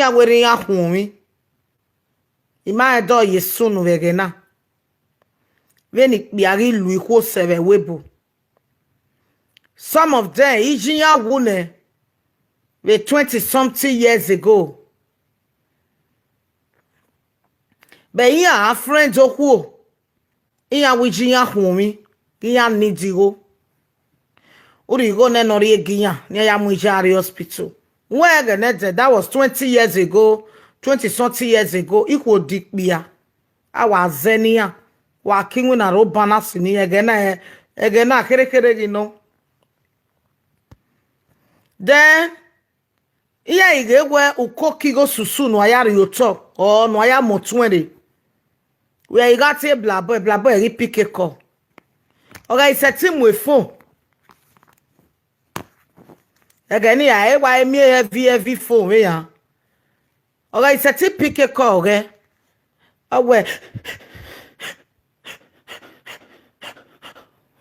ya were ya humi. Ima do yesunu vegena. Veni biari lui ho seve webo. Some of them, ijinya wune, were 20-something years ago. But here, our friends who, here wijinya humi, here nidigo. Uri go ne nori eginya, near Yamujari Hospital. Where that was 20 years ago, 20-something years ago, equal dick beer. Our Zenia, walking with a robana sini again, kere, you know. Then, iya igewe ukokigo susu no ayari yoto or no aya motwende. We got a blabo eri pike ko. Okay, set him with phone. Again, yeah, why me heavy phone, yeah. Okay, set him pike ko, okay. Awe.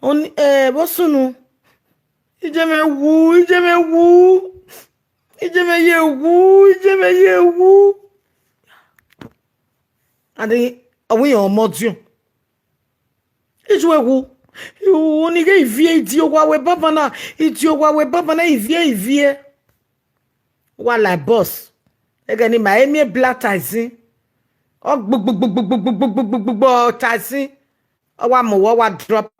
On what's no? Ijeme wu. Ijeme ye wu. Adi awi on modio. Ijwe wu. You ni ge ivie idiogwa we baba na ivie. Wala boss. Ega ni ma emi black taxi. O gbugbo taxi. O wa mo wa drop.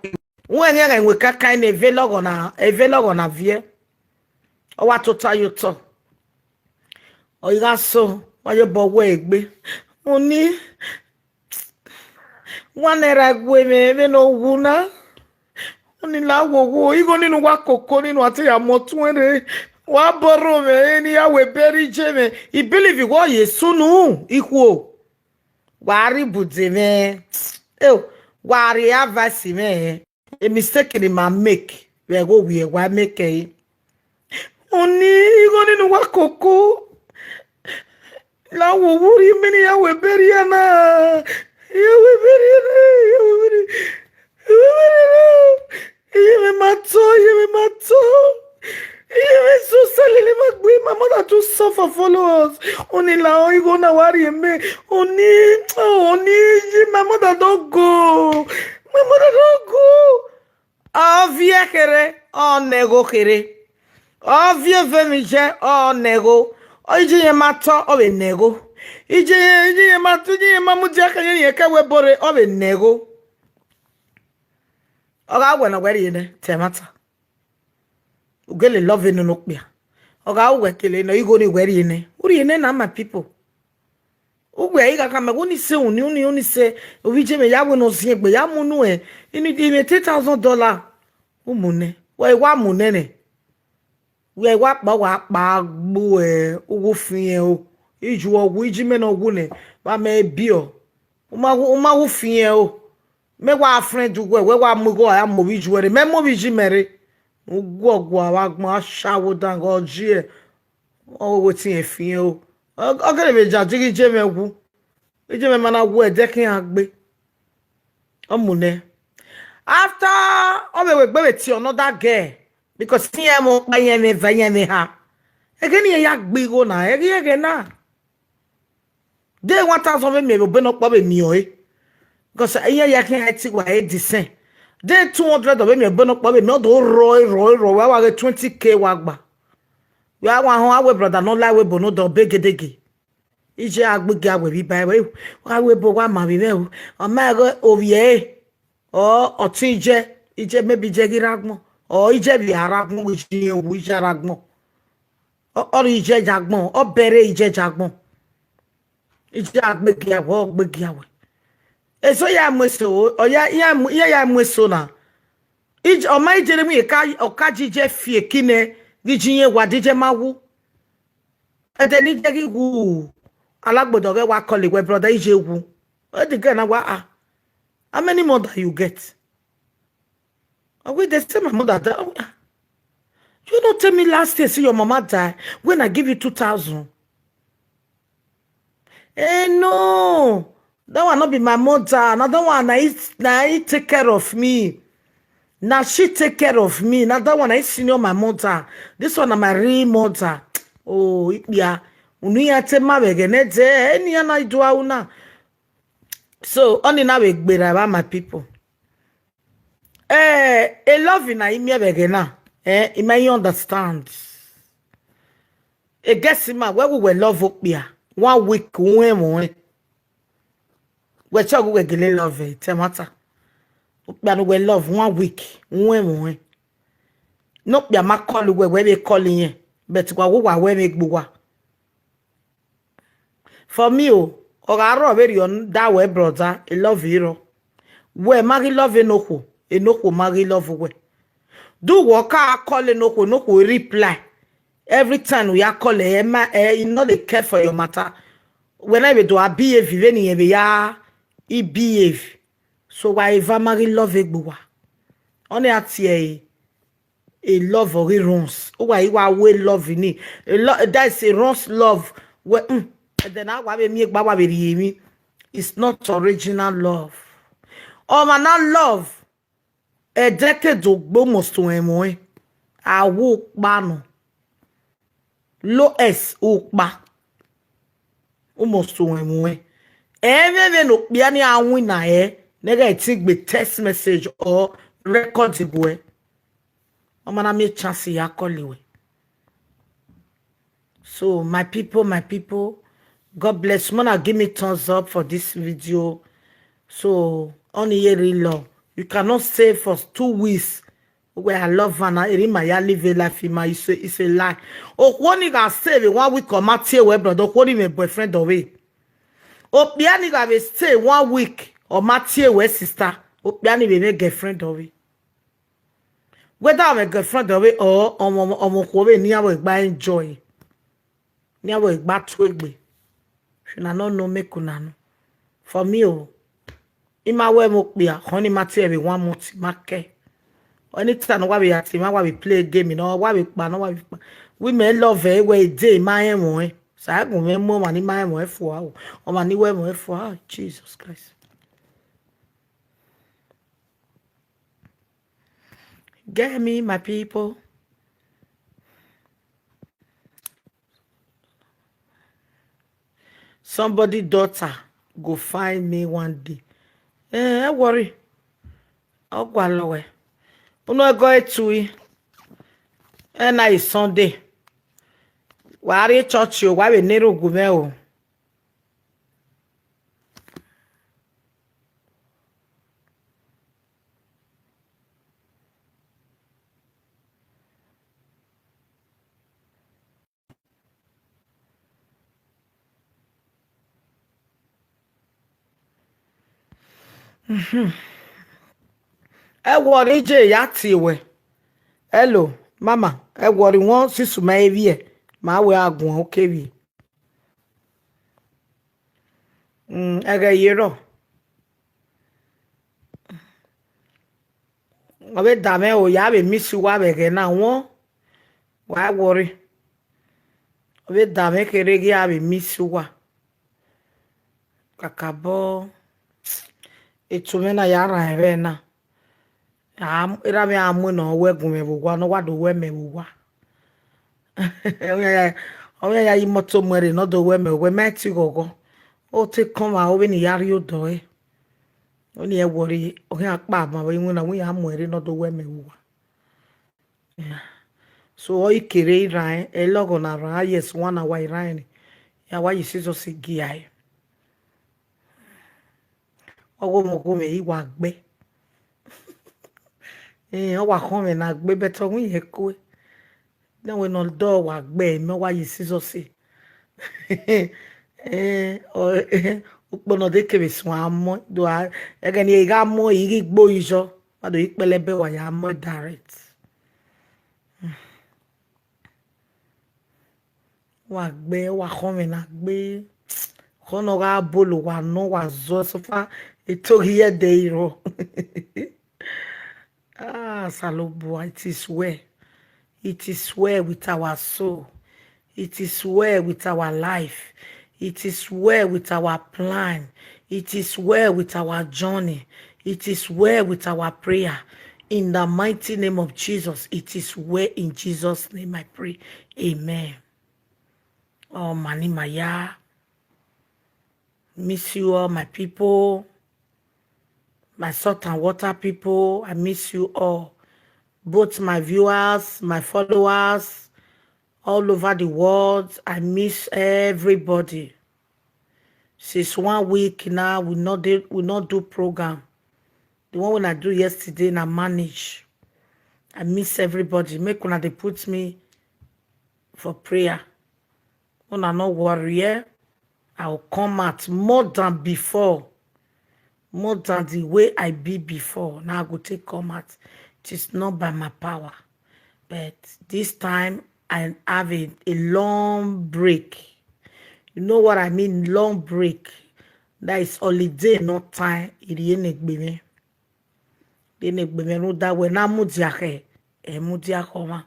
When you we kind of vlog on a vie. O wa total you to. O you got so why you bo we oni one era gwe me no wuna. Oni la wo igo ninu wa koko ninu ati ya motwere. Wa boro me ni ya we beri jeme. I believe you what yesunu ikwo. Wari budze me. Wari avasi me. A mistake in my make. We go why make it. Oni go ninu wa koko. La wo wuri mini ya we beri ana. Ya we beri mato. So salile magwe. My mother to suffer follows. Oni la o go na worry me. Oni, my mother don't go. Ovie kere, o nego kere. Ovie vemije, o nego. Ije mato, o be nego. Ije mato, ije mamudia kanye yeke webore, o be nego. Oga wena weri yene, temata. Ugele love no nokbia. Oga wekele no igo ni weri yene. Uri yene na my people. Ugwe iga kama uni se ovije me ya no siegbe ya munu ini $10,000 umune wa mune ne we wa pa gbo ugu fin o iju ogu iji me no ogu ne wa me bio uma wo fin o me wa friend ugwe we wa mugo ya mo biju were me mo biji mere ugu ogu wa gbon shawo dan go ji o wetin e fin o ogere me jajigi je me wu ije me mana wu edekin agbe omune after we gbe ti another girl because see mo ayeme vayeme ha egeni ya gbe go na ege na de 1000 me be no pa be mi o because aye ya kan ati wa e disen de 200 of me be no pa be no do ro wa 20k wa gba we wa ho awe brother no lie we bo no do begedege ije agbege awe bi bai we wa bo wa ma bi be o ma go ovie o otinje ije maybe je giragbon o ije bi aragbon we ji ewu ije aragbon o ije jagbon o bere ije jagbon ije agbege awe eso ya mweso o ya mweso na ije o ma ije mi ka o ka jije fie kine gijinye wa dije mawu ede ni je gigu alagbodo ge wa call we brother ije wu o de ge na wa how many more that you get? Oh, wait, they say my mother died. You don't tell me last year, see your mama die when I give you 2,000. No. That one not be my mother. Another one, I take care of me. Now she take care of me. Now that one, I senior my mother. This one, my real mother. Oh, yeah. unu ya te ma begene te eni ya na idua una. So only now we gbera about my people. A love in a imia begena. You may understand. A guess him where we were love up here. 1 week we chog we gele love it. Temata. We love 1 week. No be ma call where they calling ye. But where make buwa. For me, or very on that way, brother, a love hero. Where marry love enoko marry love we. Do work call enoko reply. Every time we are calling you know they care for your matter. Whenever do I behave, he behave. So why ever marry love egbuwa? Only at a love or a runs. Why you are way love in it? That's a runs love. Where then I want me baba me. It's not original love. Oh man, not love. A decade of almost to him. I walk bano. Low S ukba. Almost to him. Every no biani a winner nega take be text message or record it way. Oh man, I make chance ya call you. So my people, God bless. Mona give me thumbs up for this video. So on here love. You cannot say for 2 weeks where I love Vanna. I live a life in my it's a lie. Oh, one nigga stay 1 week or Matthew web brother. What my boyfriend away. Oh, piani nigga stay 1 week or Matthew web sister. Oh, piani be my girlfriend away. Whether I'm a girlfriend away or I'm near work by enjoy. Near work back to me. She na no me kunano. For me, oh. Ima we mokbia, honey mati every 1 month, make. Anytime why we at why we play a game, you know, why we may love way day, my mo. So I go me more money, my mo for or money way mo for Jesus Christ. Get me, my people. Somebody daughter go find me one day. Worry. I'll go away. Uno go to it. And I Sunday. Why church you? Why we nero gumeo? Worry je yati we. Hello, mama. Worry one sisu ma evie. Ma we agun okewi. Ega yero. Obe dame o ya be miss you wa be ge na won. Why worry? Obe dame kere ge ya be miss you wa. Kakabo. Etumena yara ebe na. Era me amu no we gume bugwa no wa do we me bugwa. Oya ya imoto mwere no do we me meti gogo. O te koma o be ni yari odo e. Oni e worry o ya pa ma we na we ya mwere no do we me bugwa. So o ikere ran e logo na ran yes 1 hour ran. Ya wa yisi so se gi ai. Ogo mo go me iwa gbe. O wa kon me na gbe beto won ye ko. Na we no do wa gbe me wa yisi so se. Ukpono de ke be so amo do a ega ni ga mo iri gbo ijo ma do ipelebe wa ya mo direct. Wa gbe wa kon me na gbe. Kono ga bolo wa no wa zo so fa etori ye de iro. Salobo, it is well. It is well with our soul. It is well with our life. It is well with our plan. It is well with our journey. It is well with our prayer. In the mighty name of Jesus, it is well in Jesus' name I pray. Amen. Oh, Mani Maya. Miss you all, my people. My salt and water people. I miss you all. Both my viewers, my followers, all over the world. I miss everybody. Since 1 week now, we not do program. The one when I do yesterday, and I manage. I miss everybody. Make una they put me for prayer. Una no worry, eh? I'll come out more than before. More than the way I be before. Now I go take come out. It is not by my power. But this time I have a long break. You know what I mean? Long break. That is holiday, not time. It ain't me. No that when I'm mudiake. Mudiakoma.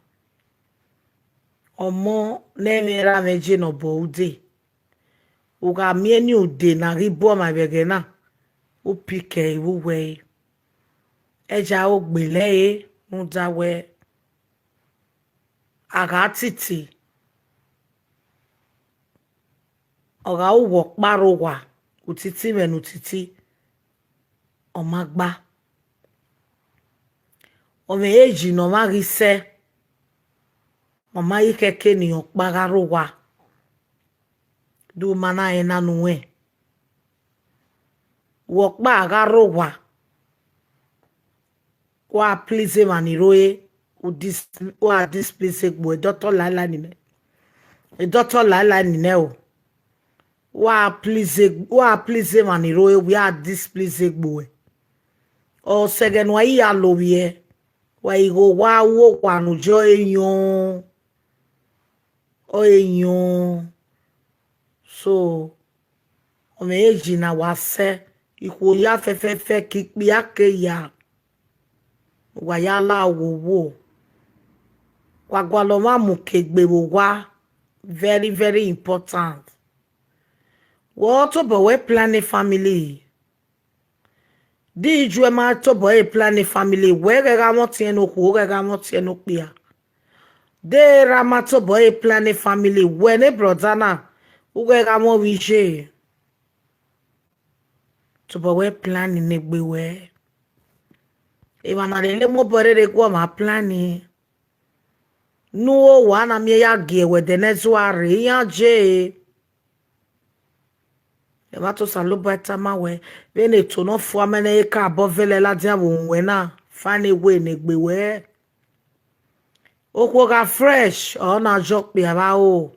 Omo nevera meje no boude. Uga mieni ude na ribo ma begena. Upike uwe. Eja ogbele mudawe. Agatiti. Oga uwok barowa. Utiti men utiti. Omagba. Ome eji no magise. Mama ikeke ni okbagarowa. Du mana ena nuwe. Wokba agarowa. Wa please maniroe. Wa displease gbo. Doctor lala nime. Doctor lala nine o. Wa please maniroe. We are displease gbo. O segen wa iya lowie. Wa igo wa wo kwanu jo enyon. O enyon. So ome eji na wase iko ya fefefe kikpi ake ya wa ya la wowo wa gwaloma mu kegbe wa very very important. What about we plan a family? Di ju e ma to boy plan a family we ga mo tie no ko ga mo tie no pia. De ra ma to boy plan a family we ne brother na uwe ga mo wishe. To boy plan ni gbe we. E ma na le mo bore re kwa ma plan no wa na me ya ge we de nezuare ya je. E ma to sa lo bata ma we be ne to no fo amene e ka abovele la dia wo we na fani we ne gbe we. Okwo ga fresh o na jok bi ba o.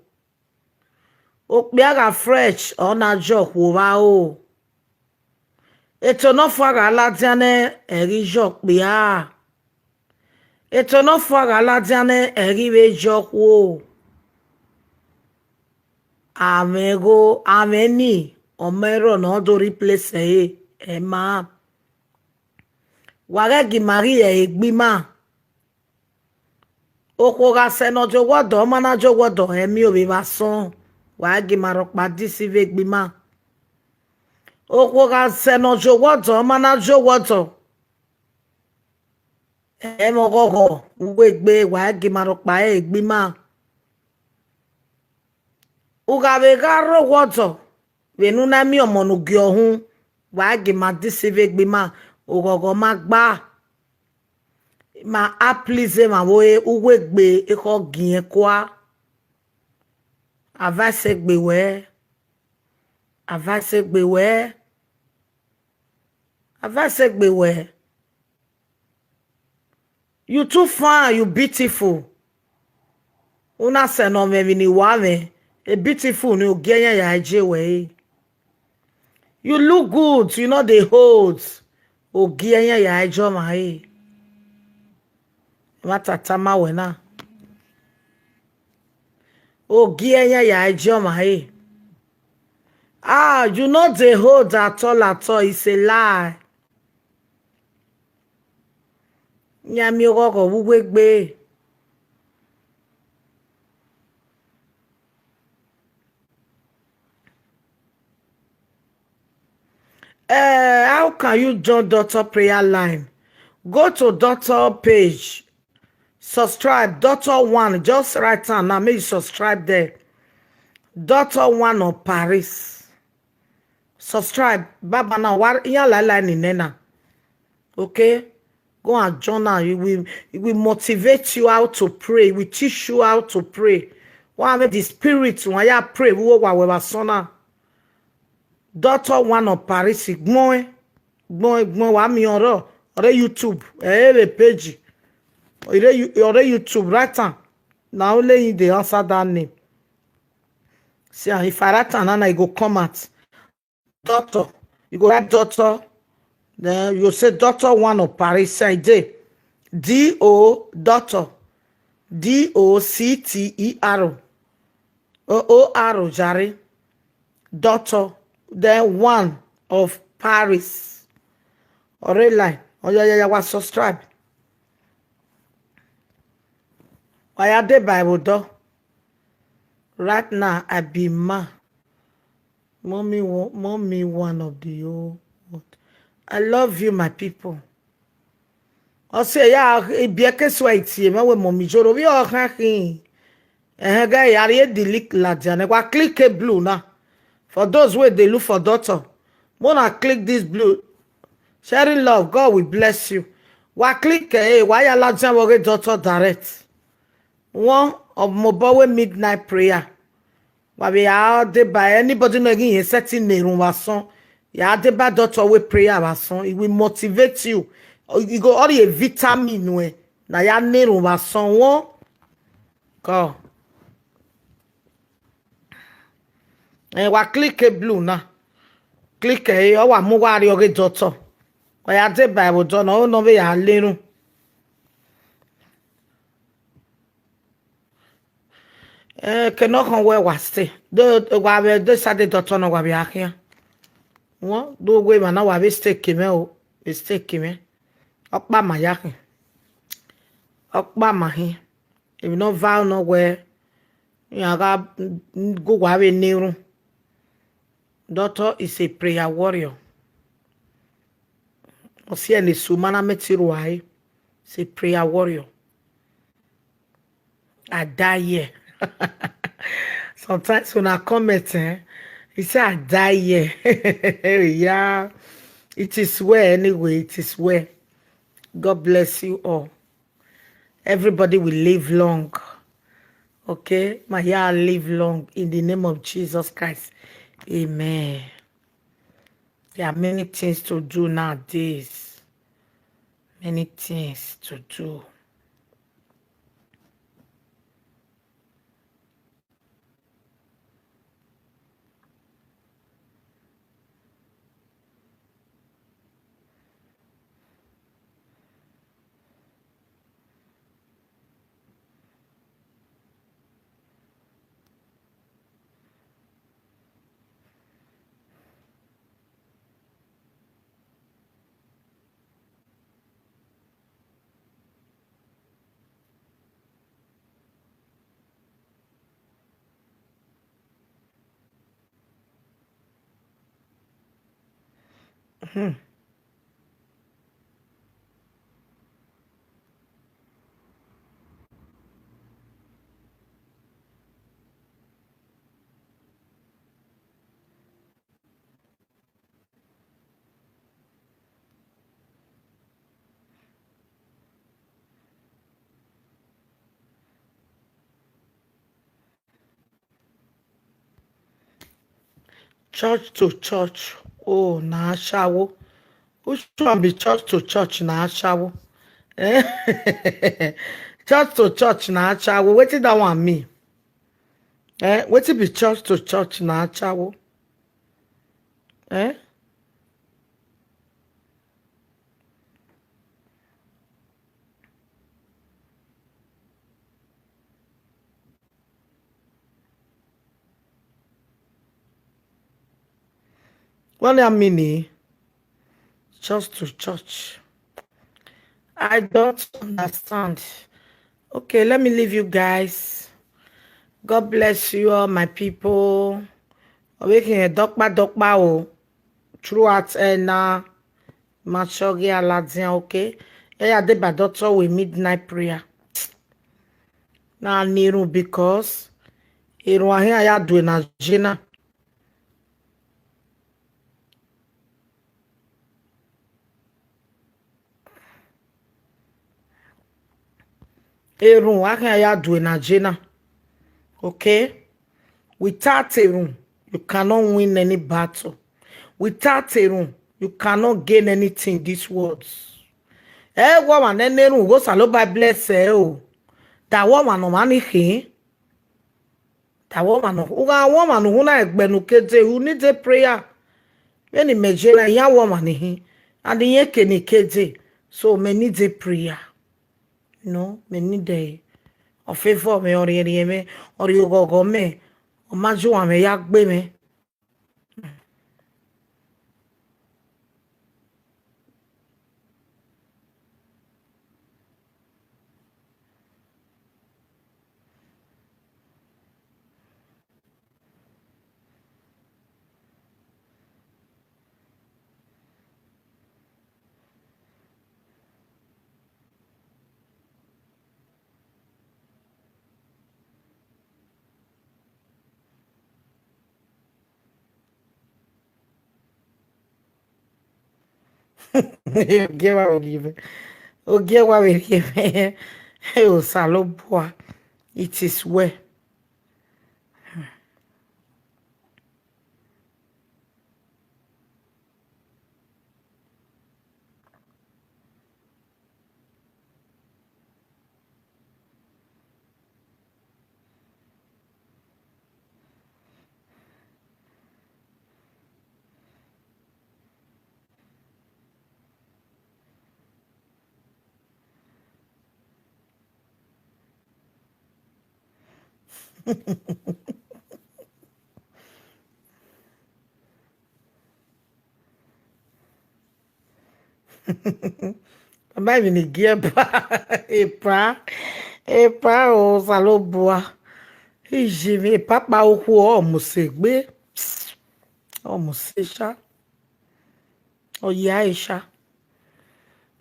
Okpiaga fresh o na jok wo ba o. Eto no faga la diane eri jok bia. Eto no faga la diane eri we jok wo. Amego ameni omero no do replace ma. Wage gi Maria egbima. Okoga se no jo wodo mana jo wodo emi obi ba son. Wage marokpa disive egbima. Okoga se no jo wodo mana jo wodo. Emogogo uwegbe wage marokpa egbima. Uga be garo wodo. Venuna mi omonu gi ohun. Wage ma disive egbima. Ogogo magba. Ma applize ma woe uwegbe eko gien kwa. Avase gbe we. Avase gbe we. Avase gbe we. You too fine, you beautiful. Una se no me vini wame. A beautiful ni ugenya ya eje we. You look good, you know the holds. Ugenya ya ejo ma he. Matatama we na. Ugenya ya ejo ma he. Ah, you know the hold at all. It's a lie. Nyami ogogo wugwegbe. How can you join Doctor Prayer Line? Go to Doctor page. Subscribe. Doctor 1. Just write down. Now make you subscribe there. Daughter one of Paris. Subscribe. Baba na war ya la ni nena. Okay? Go and journal. It will motivate you how to pray. It will teach you how to pray. Why the spirit when you pray, we wa sona. Daughter one of Paris. Gbon wa mi oro YouTube. Le page. Ore YouTube right now. Now only the answer that name. See, if I write and I go come out. Daughter. You go write daughter. Then you say daughter one of Paris. Say D-O daughter. D-O-C-T-E-R. O-O-R jare. Daughter. Then one of Paris. Alright line. Oh yeah, was subscribe. I have the Bible though. Right now I be mommy one of the old. I love you, my people. I say yeah, be a case white here. My mommy joro we all hacking. Guy, I read the link la jane. Wa click a blue now. For those where they look for daughter, wanna click this blue. Sharing love, God will bless you. Wa click why you la jane daughter direct. One of mobile midnight prayer. Wa be out there by anybody knowing setting the room was song. Ya de ba daughter we prayer wason, it will motivate you. You go all the vitamin we. Na ya neru wason won. Go. Wa click a blue na. Click o wa mu wa ri oge daughter. Wa ya de Bible don o no be ya lerun. Cannot come where was stay. Do wa be do Saturday daughter no wa be akia. Wọ́n do we ma na wa be stake me o mistake me okpa ma yakin okpa ma hin if no vow no where you ga go wa be neru. Daughter is a prayer warrior. O si ene sumana metiru ai. It's a prayer warrior. I die here. Sometimes when I comment he said, I die here. Yeah. It is well anyway. It is well. God bless you all. Everybody will live long. Okay? My year live long in the name of Jesus Christ. Amen. There are many things to do nowadays. Many things to do. Church to church. Oh, na shawo. Which one be church to church na shawo? Church to church na shawo. Wetin that one mean? Wetin be church to church na shawo? What I mean? Church to church. I don't understand. Okay, let me leave you guys. God bless you all, my people. Waking a dokpa o throughout na machogi aladin. Okay, yeah, they by doctor with midnight prayer. Now niru because Irun ahia ya do na jina. Irun ahia ya do na jina. Okay? Without a room, you cannot win any battle. Without a room, you cannot gain anything in this world. Woman, any room go salo by bless oh. That woman no money here. That woman no. Uga woman who na egbenu kete who need a prayer. When the mejela ya woman here. And the yeke ni kete. So me need a prayer. No, me need a favor me or me or you go me. O maju me yak be me. Get what we give. Oh, get what we give. Hey, oh, saloboa. It is well. Maybe ni gear epa o saloboa. Ijimi papa oku o musegbe. O musesha. O yaisha.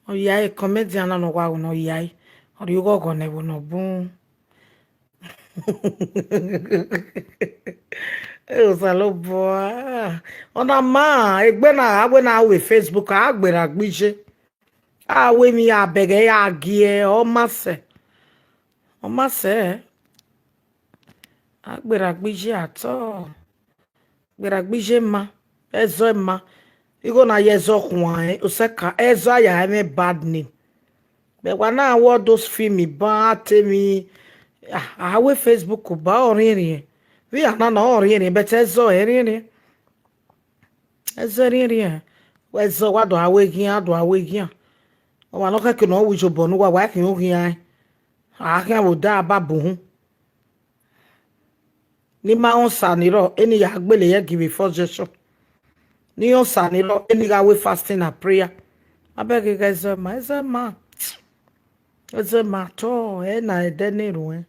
O yai comedian no wa no yai. O you go ne no boom. O saloboa. Ona ma egbe na agbe na we Facebook agbera gbije. We mi abege ya gie o mase. O mase. Agbera gbije ato. Agbera gbije ma. Ezo ma. Igo na yezo kwan oseka ezo ya me bad name. But when I watch those films ba temi we Facebook ba oriri. We are not oriri but ezo eriri. Ezo eriri. Ezo wa do awegia. O wa no ka ke no wi jobo no wa ke o hian. Aka wo da babu hu. Ni ma on saniro eni ya gbele ye give first gesture. Ni on saniro eni ga we fasting and prayer. I beg you guys, ma. It's a matter, na edeniru.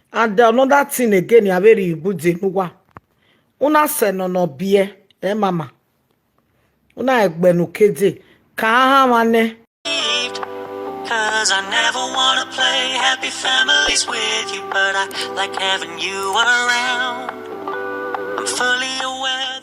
And another thing again, you very good nuwa. Una se no bie, mama. Una egbenu keje. Ka ha mane. Cause I never wanna play happy families with you, but I like having you around. I'm fully aware